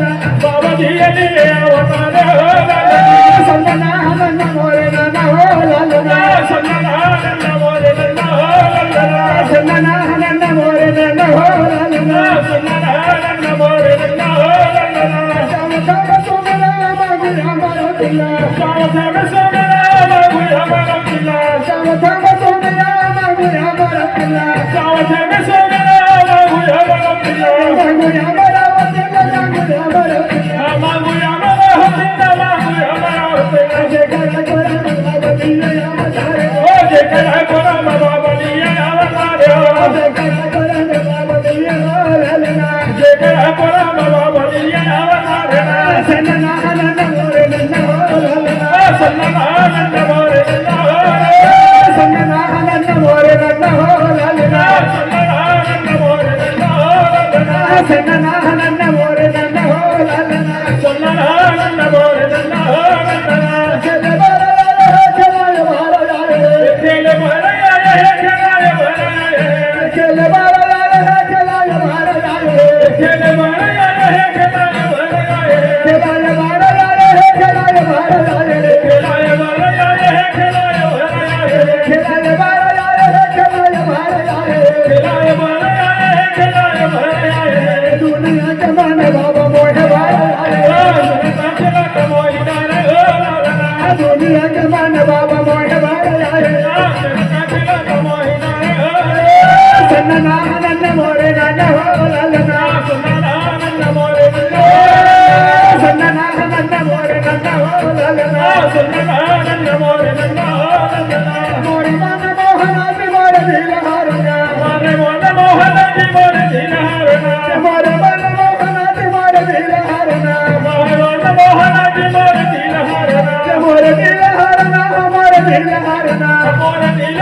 बाबा दिये अवतार संगनानंद मोरे नंदा हो लालना संगनानंद मोरे नंदा हो लालना संगनानंद मोरे नंदा हो लालना संगनानंद मोरे नंदा हो लालना सावधान सोमरा मागु हमारा पिल्ला सावधान सोमरा मागु हमारा पिल्ला सावधान सोमरा मागु हमारा पिल्ला सावधान सोमरा मागु हमारा पिल्ला मागु हमारा पिल्ला मागु हमारा पिल्ला मागु हमारा पिल्ला मागु हमारा पिल्ला जे करा करा बाबा दिए अवतार ओ जे करा करा बाबा दिए अवतार जे करा करा बाबा दिए लालना जे करा करा बाबा दिए अवतार संगनानंद मोरे नंदा हो लालना संगनानंद मोरे नंदा हो संगनानंद मोरे नंदा हो लालना संगनानंद मोरे नंदा हो संगनानंद मोरे नंदा हो लालना संगनानंद मोरे नंदा हो चले बारा चलाय महाराज खेले भरे आए खेलाए भरे आए चले बारा चलाय महाराज खेले भरे आए खेलाए भरे आए चलाय बारा चलाय महाराज खेलाए भरे आए खेलाए भरे आए चलाय बारा चलाय महाराज खेलाए भरे आए खेलाए भरे आए दुनिया के मन बाबा मोहे भाई चला कमोई डारे हो लाला दुनिया के मन बाबा मोहे भाई चला कमोई डारे हो संगनानंद मोरे नंदा हो लालना संगनानंद मोरे नंदा संगनानंद मोरे नंदा हो लालना संगनानंद मोरे नंदा हो मोरे मन मोहनाती मोरे दिल हारना मारे मन मोहन जी मोरे दिल हारना मोरे मन मोहनाती मोरे दिल हारना मारे मन मोहन जी मोरे दिल हारना मोरे दिल हारना मोरे दिल हारना मोरे दिल